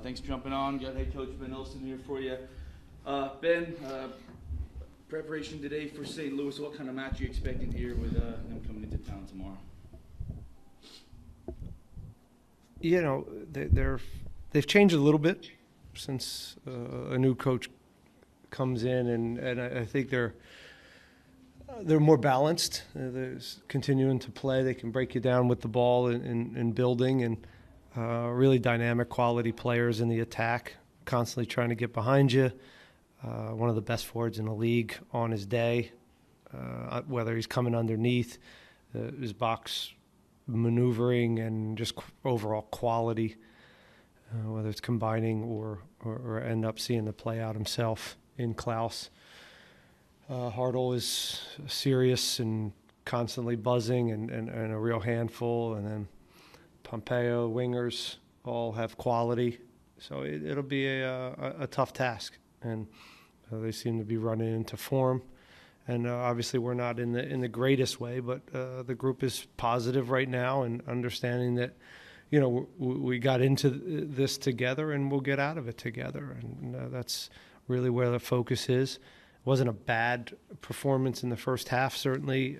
Thanks for jumping on. Got head coach Ben Olsen here for you. Ben, preparation today for St. Louis. What kind of match are you expecting here with them coming into town tomorrow? You know, they've changed a little bit since a new coach comes in, and I think they're more balanced. They're continuing to play. They can break you down with the ball in building, and really dynamic quality players in the attack, constantly trying to get behind you. One of the best forwards in the league on his day, whether he's coming underneath, his box maneuvering and just overall quality, whether it's combining or end up seeing the play out himself in Klaus. Hartle is serious and constantly buzzing and a real handful, and then Pompeo, wingers, all have quality. So it'll be a tough task, and they seem to be running into form. And obviously we're not in the greatest way, but the group is positive right now and understanding that, you know, we got into this together and we'll get out of it together. And that's really where the focus is. It wasn't a bad performance in the first half, certainly.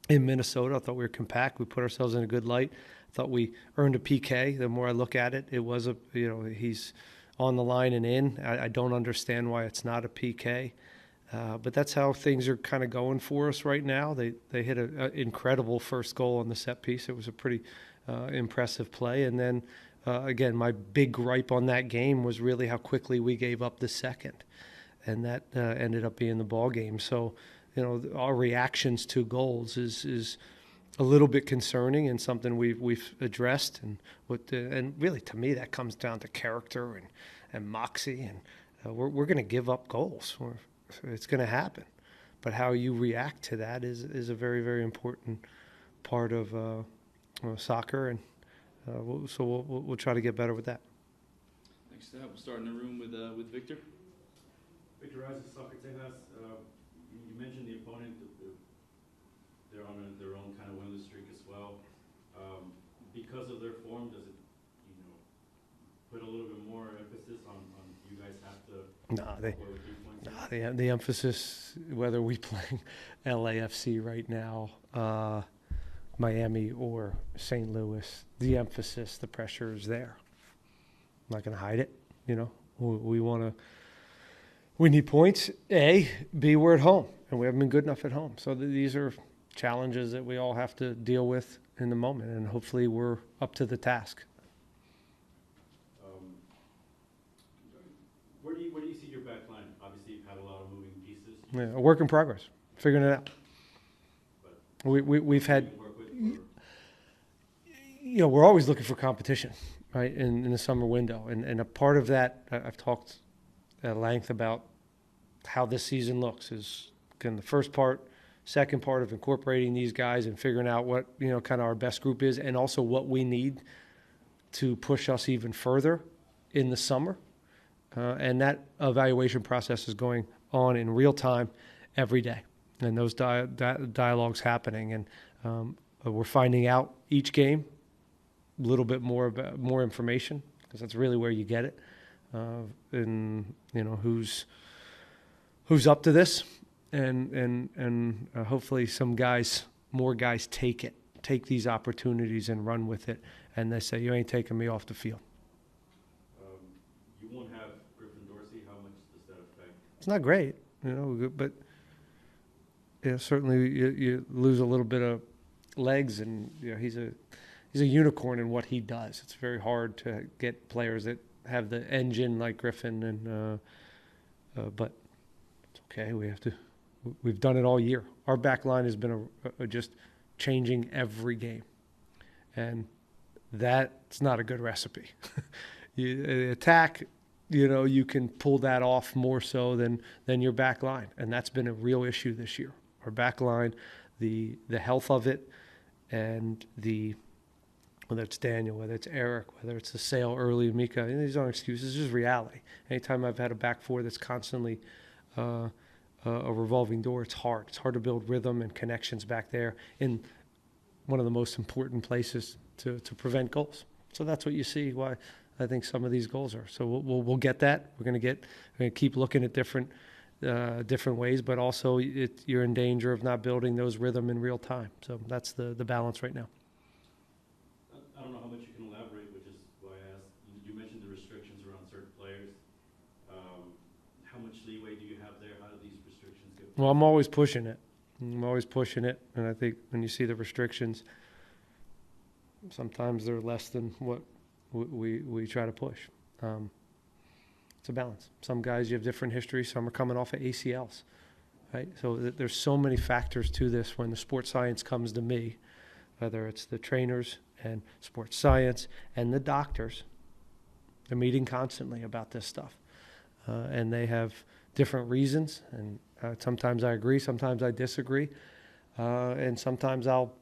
In Minnesota, I thought we were compact. We put ourselves in a good light. I thought we earned a PK. The more I look at it, it was he's on the line and in. I don't understand why it's not a PK. But that's how things are kind of going for us right now. They hit an incredible first goal on the set piece. It was a pretty impressive play. And then, again, my big gripe on that game was really how quickly we gave up the second. And that ended up being the ball game. So, you know, our reactions to goals is a little bit concerning and something we've addressed. And really, to me, that comes down to character and moxie. And we're going to give up goals. It's going to happen. But how you react to that is a very, very important part of soccer. And we'll try to get better with that. Next up, we'll start in the room with Victor. Victor Rice, Soccer Texas. You mentioned the opponent. They're on their own kind of winless streak as well. Because of their form, does it, put a little bit more emphasis on you guys have to? The emphasis, whether we play LAFC right now, Miami or St. Louis, the emphasis, the pressure is there. I'm not going to hide it. We need points. A, B, we're at home, and we haven't been good enough at home. So these are challenges that we all have to deal with in the moment, and hopefully we're up to the task. Where do you see your back line? Obviously, you've had a lot of moving pieces. Yeah, a work in progress, figuring it out. But we've had, we're always looking for competition, right, in the summer window. And a part of that, I've talked at length about how this season looks is kind of the first part, second part of incorporating these guys and figuring out what, kind of our best group is, and also what we need to push us even further in the summer. And that evaluation process is going on in real time every day. And those dialogues happening. And we're finding out each game a little bit more information, because that's really where you get it. And who's up to this, and hopefully more guys take these opportunities and run with it, and they say, you ain't taking me off the field. You won't have Griffin Dorsey. How much does that affect? It's not great, but certainly you lose a little bit of legs, and he's a unicorn in what he does. It's very hard to get players that have the engine like Griffin, and but it's okay. We've done it all year. Our back line has been just changing every game, and that's not a good recipe. You attack, you can pull that off more so than your back line, and that's been a real issue this year. Our back line, the health of it, and whether it's Daniel, whether it's Eric, whether it's the sale early, Mika, these aren't excuses, it's just reality. Anytime I've had a back four that's constantly a revolving door, it's hard. It's hard to build rhythm and connections back there in one of the most important places to prevent goals. So that's what you see, why I think some of these goals are. So we'll get that. We're going to keep looking at different ways, but also you're in danger of not building those rhythm in real time. So that's the balance right now. I don't know how much you can elaborate, which is why I asked. You mentioned the restrictions around certain players. How much leeway do you have there? How do these restrictions get? Well, I'm always pushing it. And I think when you see the restrictions, sometimes they're less than what we try to push. It's a balance. Some guys, you have different histories. Some are coming off of ACLs, right? So there's so many factors to this when the sports science comes to me, whether it's the trainers and sports science and the doctors. They're meeting constantly about this stuff. And they have different reasons. And sometimes I agree, sometimes I disagree. And sometimes I'll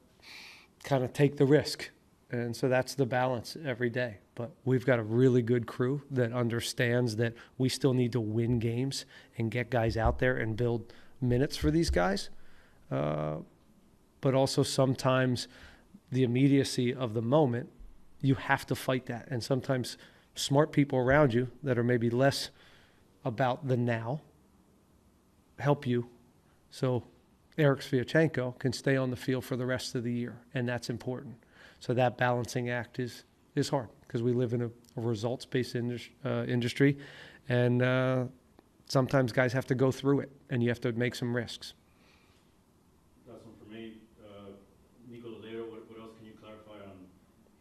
kind of take the risk. And so that's the balance every day. But we've got a really good crew that understands that we still need to win games and get guys out there and build minutes for these guys. But also sometimes the immediacy of the moment, you have to fight that. And sometimes smart people around you that are maybe less about the now help you. So Eric Sviatchenko can stay on the field for the rest of the year, and that's important. So that balancing act is hard because we live in a results-based industry, and sometimes guys have to go through it, and you have to make some risks. Last one for me. Nico Ladero, what else can you clarify on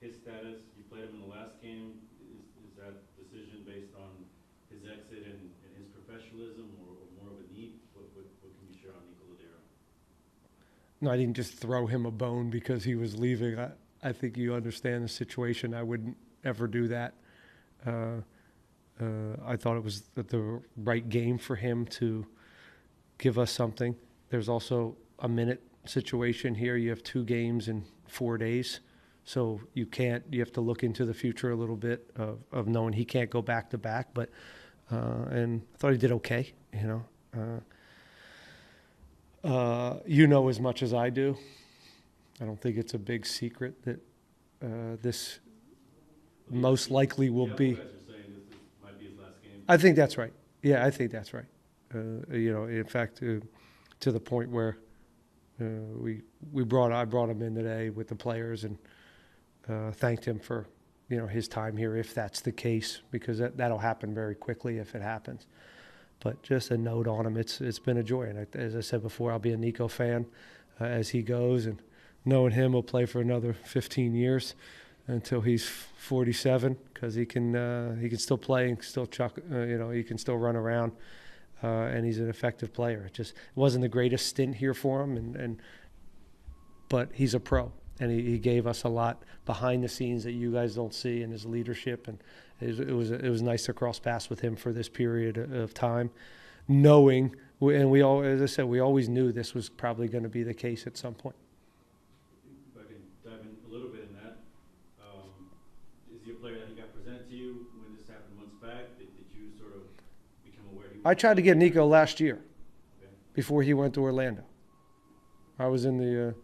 his status? You played him in the last game. Is that decision based on his exit and his professionalism or more of a need? What can you share on Nico Ladero? No, I didn't just throw him a bone because he was leaving. I think you understand the situation. I wouldn't ever do that. I thought it was the right game for him to give us something. There's also a minute situation here. You have 2 games in 4 days. So you have to look into the future a little bit of knowing he can't go back to back. But, and I thought he did okay, as much as I do. I don't think it's a big secret that this most likely will be. Guys are saying this might be his last game. I think that's right. Yeah, I think that's right. In fact, to the point where I brought him in today with the players and thanked him for his time here, if that's the case, because that'll happen very quickly if it happens. But just a note on him, it's been a joy, and as I said before, I'll be a Nico fan as he goes, and knowing him, will play for another 15 years until he's 47, because he can still play and still chuck, he can still run around, and he's an effective player. It wasn't the greatest stint here for him, but he's a pro, and he gave us a lot behind the scenes that you guys don't see in his leadership, and it was nice to cross paths with him for this period of time, knowing, and as I said, we always knew this was probably going to be the case at some point. If I can dive in a little bit in that, is he a player that he got presented to you when this happened months back? Did you sort of become aware? I tried to get Nico last year, before he went to Orlando. I was in the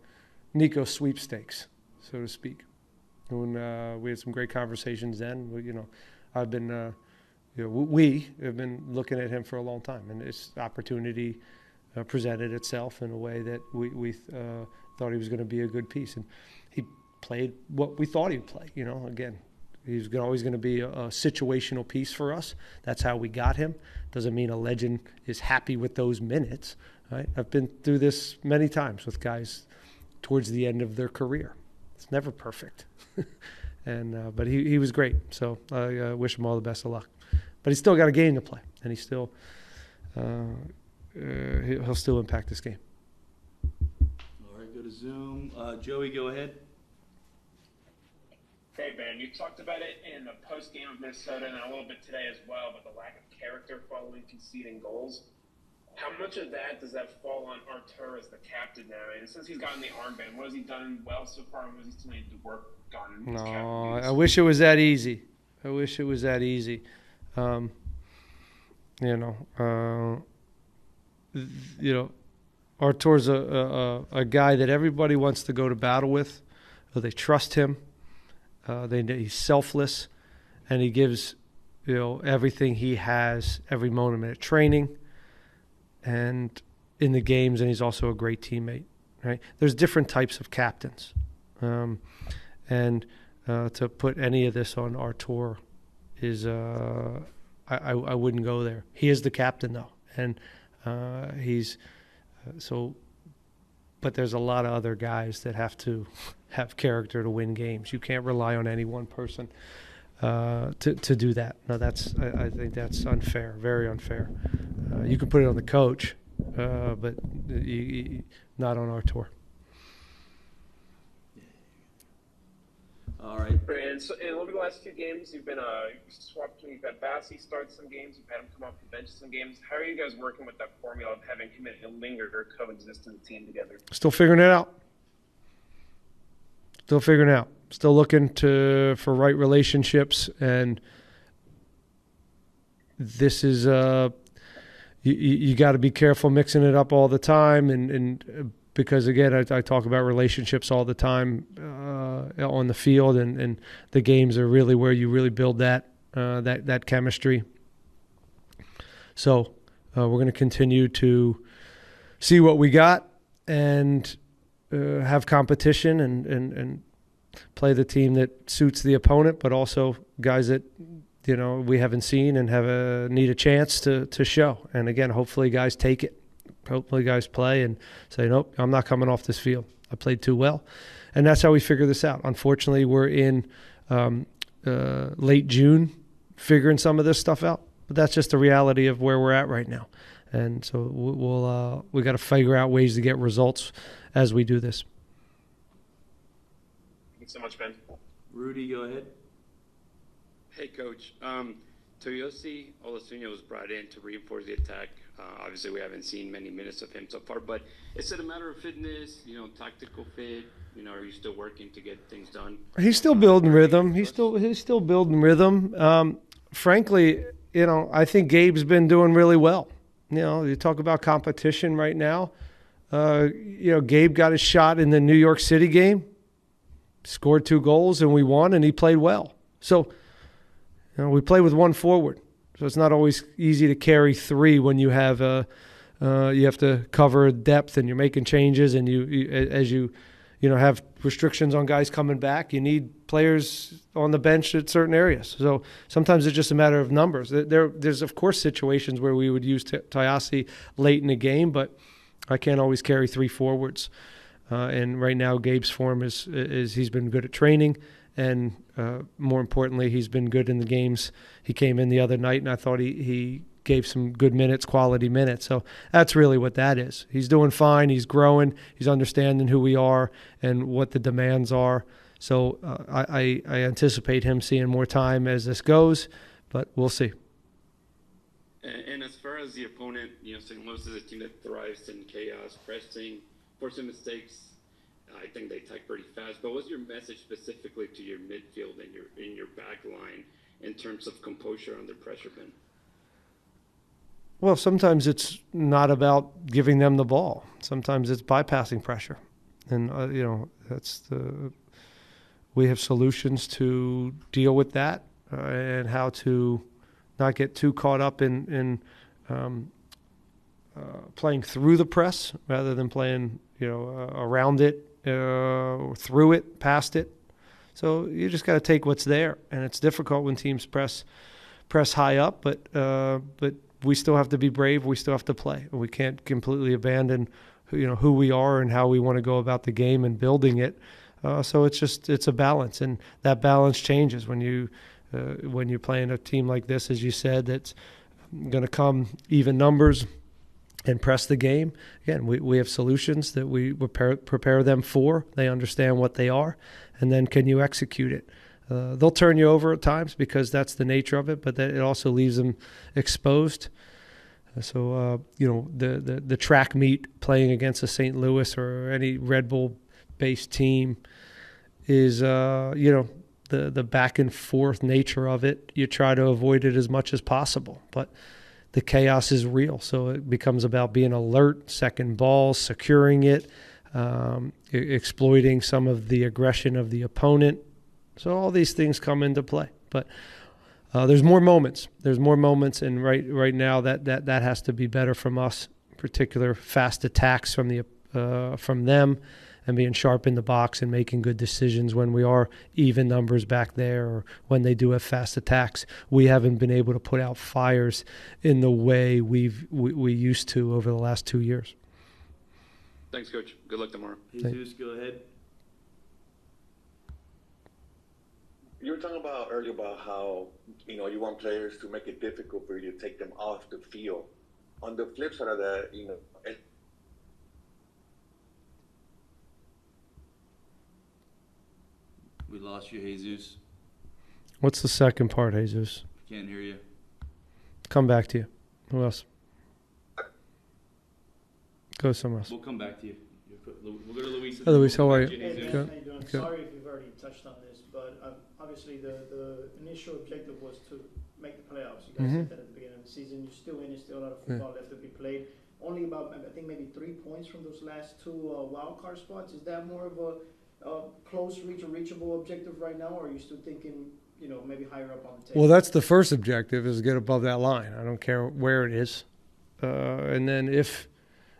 Nico sweepstakes, so to speak. When we had some great conversations then, I've been, we have been looking at him for a long time, and this opportunity presented itself in a way that we thought he was going to be a good piece, and he played what we thought he'd play. Again, he's always going to be a situational piece for us. That's how we got him. Doesn't mean a legend is happy with those minutes. Right? I've been through this many times with guys towards the end of their career. It's never perfect. But he was great. So I wish him all the best of luck. But he's still got a game to play, and he's still he'll still impact this game. All right, go to Zoom. Joey, go ahead. Hey, Ben, you talked about it in the post-game of Minnesota and a little bit today as well, but the lack of character following conceding goals. How much of that does that fall on Artur as the captain now? And since he's gotten the armband, what has he done well so far, and what does he still need to work on? No, I wish it was that easy. Artur's a guy that everybody wants to go to battle with. They trust him. He's selfless, and he gives everything he has every moment at training and in the games, and he's also a great teammate. Right? There's different types of captains, and to put any of this on Artur is I wouldn't go there. He is the captain though, and he's so. But there's a lot of other guys that have to have character to win games. You can't rely on any one person to do that. No, I think that's unfair, very unfair. You can put it on the coach, but not on Artur. All right. And so, and over the last few games, you've been swapped. You've had Bassi start some games. You've had him come off the bench some games. How are you guys working with that formula of having him and Linger or coexist in the team together? Still figuring it out. Still looking for right relationships, and this is you got to be careful mixing it up all the time, and because again, I talk about relationships all the time on the field, and the games are really where you really build that chemistry. So we're going to continue to see what we got and have competition and play the team that suits the opponent, but also guys that we haven't seen and need a chance to show. And again, hopefully guys take it. Hopefully guys play and say, nope, I'm not coming off this field. I played too well. And that's how we figure this out. Unfortunately, we're in late June figuring some of this stuff out. But that's just the reality of where we're at right now. And so we got to figure out ways to get results as we do this. Thanks so much, Ben. Rudy, go ahead. Hey, Coach. Toyosi Olsen was brought in to reinforce the attack. Obviously, we haven't seen many minutes of him so far, but is it a matter of fitness, tactical fit? Are you still working to get things done? He's still building rhythm. He's still building rhythm. Frankly, I think Gabe's been doing really well. You talk about competition right now. Gabe got his shot in the New York City game, scored 2 goals, and we won, and he played well. So, we play with 1 forward. So it's not always easy to carry 3 when you have you have to cover depth and you're making changes, and as you have restrictions on guys coming back, you need players on the bench at certain areas. So sometimes it's just a matter of numbers. There's of course situations where we would use Toyosi late in the game, but I can't always carry 3 forwards. And right now Gabe's form is he's been good at training. And more importantly, he's been good in the games. He came in the other night, and I thought he gave some good minutes, quality minutes. So that's really what that is. He's doing fine. He's growing. He's understanding who we are and what the demands are. So I anticipate him seeing more time as this goes, but we'll see. And as far as the opponent, St. Louis is a team that thrives in chaos, pressing, forcing mistakes. I think they attack pretty fast. But what's your message specifically to your midfield and your back line in terms of composure under pressure, Ben? Well, sometimes it's not about giving them the ball. Sometimes it's bypassing pressure, and we have solutions to deal with that and how to not get too caught up in playing through the press rather than playing around it. Through it, past it. So you just got to take what's there, and it's difficult when teams press high up. But we still have to be brave. We still have to play. We can't completely abandon, who we are and how we want to go about the game and building it. So it's a balance, and that balance changes when you play in a team like this, as you said, that's going to come even numbers and press the game. Again, we have solutions that we prepare them for. They understand what they are, and then can you execute it? They'll turn you over at times because that's the nature of it, but that it also leaves them exposed. So the track meet playing against a St. Louis or any Red Bull-based team is the back and forth nature of it. You try to avoid it as much as possible, but the chaos is real. So it becomes about being alert, second ball, securing it, exploiting some of the aggression of the opponent. So all these things come into play. But there's more moments. There's more moments, and right now that has to be better from us. In particular, fast attacks from them, and being sharp in the box and making good decisions when we are even numbers back there, or when they do have fast attacks. We haven't been able to put out fires in the way we used to over the last 2 years. Thanks, Coach. Good luck tomorrow. Jesus, go ahead. You were talking about earlier about how, you want players to make it difficult for you to take them off the field. On the flip side of that, We lost you, Jesus. What's the second part, Jesus? Can't hear you. Come back to you. Who else? Go somewhere else. We'll come back to you. We'll go to Luis. Hey, Luis, how are you? Hey, Ben, Good. how you doing? Good. Sorry if you've already touched on this, but obviously the initial objective was to make the playoffs. You guys said that at the beginning of the season. You're still in it, still a lot of football left to be played. Only about, I think, maybe 3 points from those last 2 wild card spots. Is that more of a close reach or reachable objective right now, or are you still thinking, maybe higher up on the table? Well, that's the first objective, is to get above that line. I don't care where it is. And then if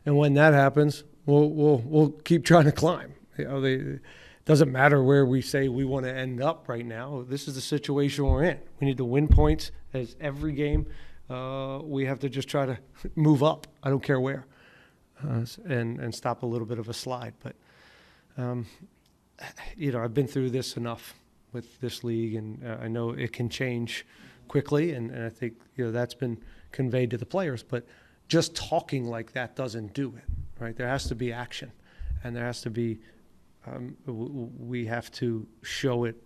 and when that happens, we'll keep trying to climb. It doesn't matter where we say we want to end up right now. This is the situation we're in. We need to win points as every game. We have to just try to move up. I don't care where, and stop a little bit of a slide. But I've been through this enough with this league, and I know it can change quickly, and I think that's been conveyed to the players. But just talking like that doesn't do it, right? There has to be action, and there has to be we have to show it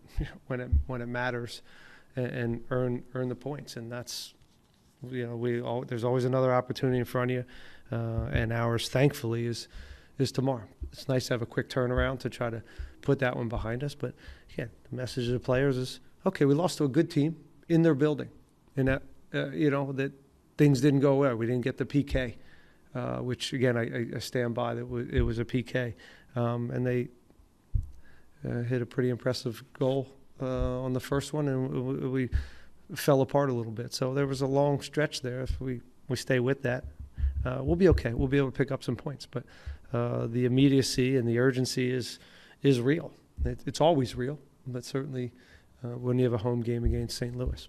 when it matters, and earn the points, and that's there's always another opportunity in front of you, and ours, thankfully, is tomorrow. It's nice to have a quick turnaround to try to put that one behind us. But again, the message to the players is, okay, we lost to a good team in their building, and that that things didn't go well. We didn't get the PK, which again I stand by that it was a PK, and they hit a pretty impressive goal on the first one, and we fell apart a little bit. So there was a long stretch there. If we stay with that, we'll be okay. We'll be able to pick up some points. But the immediacy and the urgency is real. It's always real, but certainly when you have a home game against St. Louis.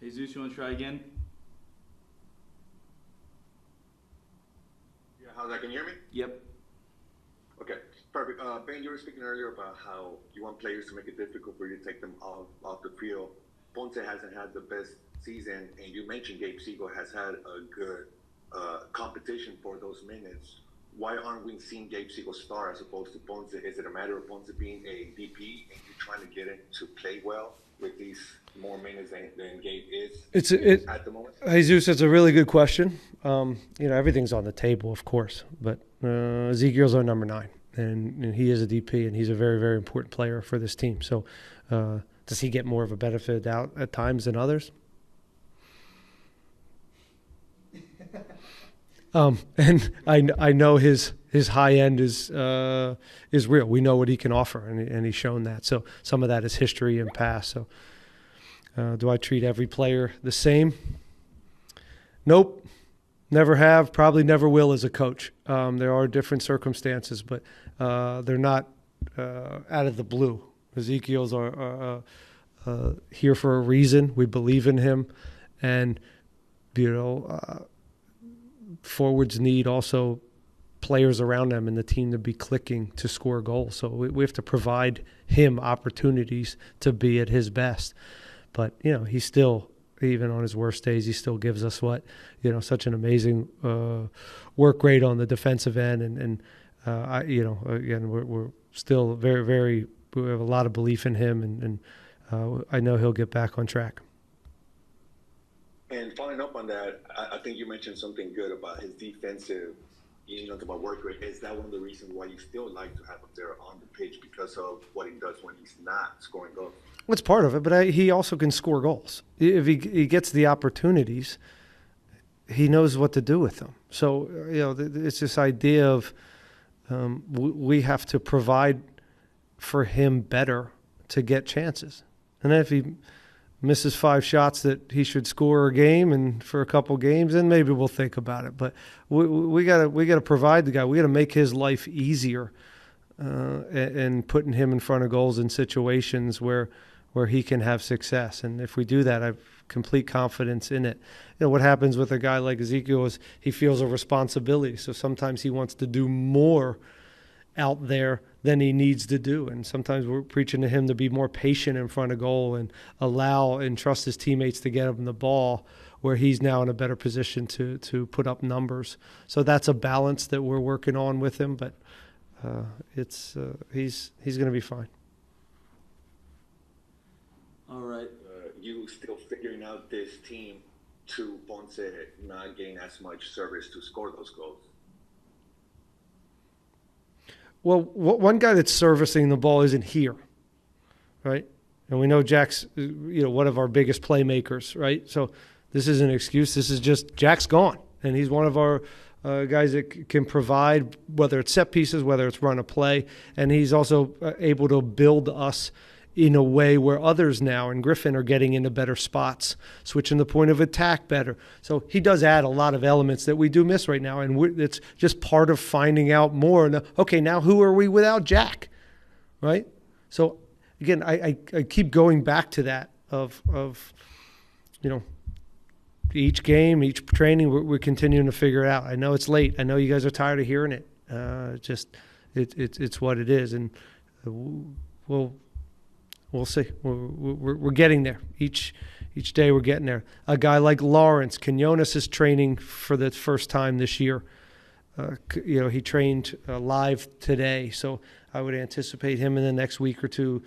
Jesus, you want to try again? Yeah, how's that? Can you hear me? Yep. Okay, perfect. Ben, you were speaking earlier about how you want players to make it difficult for you to take them off the field. Ponce hasn't had the best season, and you mentioned Gabe Siegel has had a good competition for those minutes. Why aren't we seeing Gabe Siegel start as opposed to Ponce? Is it a matter of Ponce being a DP and you trying to get him to play well with these more minutes than Gabe is at the moment? Jesus, it's a really good question. Everything's on the table, of course, but Ezekiel's our number 9, and he is a DP, and he's a very, very important player for this team. So does he get more of a benefit of doubt at times than others? And I know his high end is real. We know what he can offer, and he's shown that. So some of that is history and past. So do I treat every player the same? Nope. Never have. Probably never will as a coach. There are different circumstances, but they're not out of the blue. Ezekiel's are here for a reason. We believe in him, and forwards need also players around them and the team to be clicking to score goals. So we have to provide him opportunities to be at his best. But, he's still, even on his worst days, he still gives us such an amazing work rate on the defensive end. And again, we're still very, very, we have a lot of belief in him, and I know he'll get back on track. And following up on that, I think you mentioned something good about his defensive, about work rate. Is that one of the reasons why you still like to have him there on the pitch, because of what he does when he's not scoring goals? Well, it's part of it, but he also can score goals. If he gets the opportunities, he knows what to do with them. So, it's this idea of we have to provide for him better to get chances. And then if he misses 5 shots that he should score a game and for a couple games, then maybe we'll think about it. But we gotta provide the guy. We gotta make his life easier, and putting him in front of goals in situations where he can have success. And if we do that, I have complete confidence in it. What happens with a guy like Ezekiel is he feels a responsibility. So sometimes he wants to do more out there than he needs to do. And sometimes we're preaching to him to be more patient in front of goal and allow and trust his teammates to get him the ball, where he's now in a better position to put up numbers. So that's a balance that we're working on with him, but he's going to be fine. All right. You still figuring out this team to Ponce not getting as much service to score those goals? Well, one guy that's servicing the ball isn't here, right? And we know Jack's, one of our biggest playmakers, right? So this isn't an excuse. This is just Jack's gone, and he's one of our guys that can provide, whether it's set pieces, whether it's run a play, and he's also able to build us in a way where others now and Griffin are getting into better spots, switching the point of attack better. So he does add a lot of elements that we do miss right now, and it's just part of finding out more. And okay, now who are we without Jack, right? So again, I keep going back to that of each game, each training, we're continuing to figure it out. I know it's late. I know you guys are tired of hearing it. It's what it is, and we'll see. We're getting there. Each day we're getting there. A guy like Lawrence Quinones is training for the first time this year. He trained live today, so I would anticipate him in the next week or two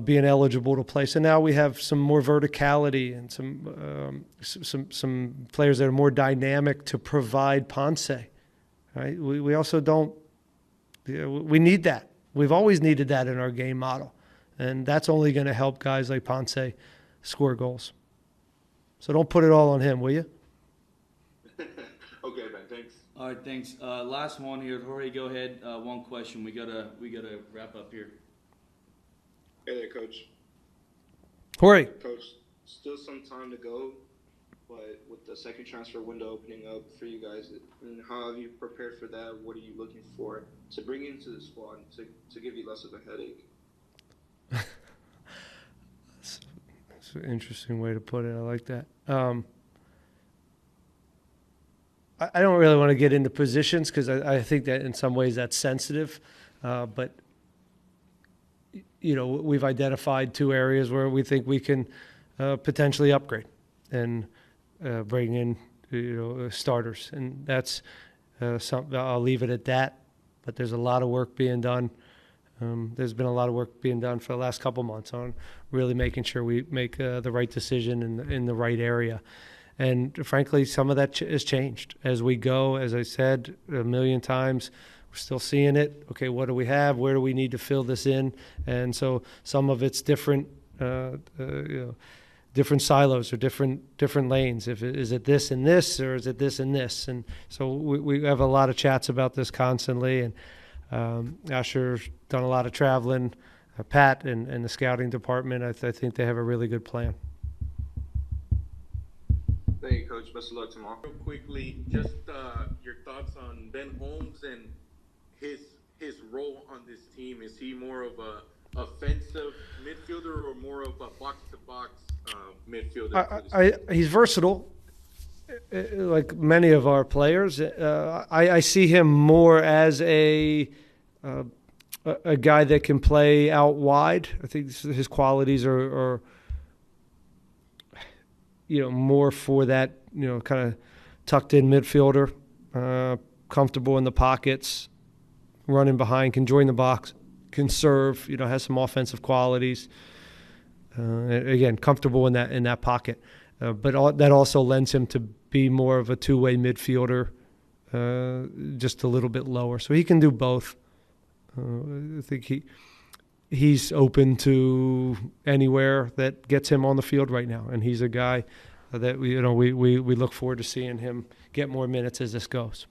being eligible to play. So now we have some more verticality and some players that are more dynamic to provide Ponce. Right? We also don't. We need that. We've always needed that in our game model. And that's only going to help guys like Ponce score goals. So don't put it all on him, will you? Okay, Ben, thanks. All right, thanks. Last one here. Jorge, go ahead. One question. We gotta wrap up here. Hey there, Coach. Jorge. Coach, still some time to go, but with the second transfer window opening up for you guys, and how have you prepared for that? What are you looking for to bring into the squad to give you less of a headache? That's an interesting way to put it. I like that. I don't really want to get into positions because I think that in some ways that's sensitive. But, we've identified 2 areas where we think we can potentially upgrade and bring in, starters. And that's something. I'll leave it at that. But there's a lot of work being done. There's been a lot of work being done for the last couple months on really making sure we make the right decision in the right area. And frankly, some of that has changed as we go. As I said a million times, we're still seeing it. Okay, what do we have? Where do we need to fill this in? And so some of it's different, different silos or different lanes. Is it this and this, or is it this and this? And so we have a lot of chats about this constantly. And Asher's done a lot of traveling. Pat and the scouting department, I think they have a really good plan. Thank you, Coach. Best of luck tomorrow. Real quickly, just your thoughts on Ben Holmes and his role on this team. Is he more of a offensive midfielder or more of a box-to-box midfielder? He's versatile, like many of our players. I see him more as a guy that can play out wide. I think his qualities are more for that, kind of tucked in midfielder, comfortable in the pockets, running behind, can join the box, can serve, has some offensive qualities. Again, comfortable in that pocket. But that also lends him to be more of a two-way midfielder, just a little bit lower. So he can do both. I think he's open to anywhere that gets him on the field right now, and he's a guy that we look forward to seeing him get more minutes as this goes.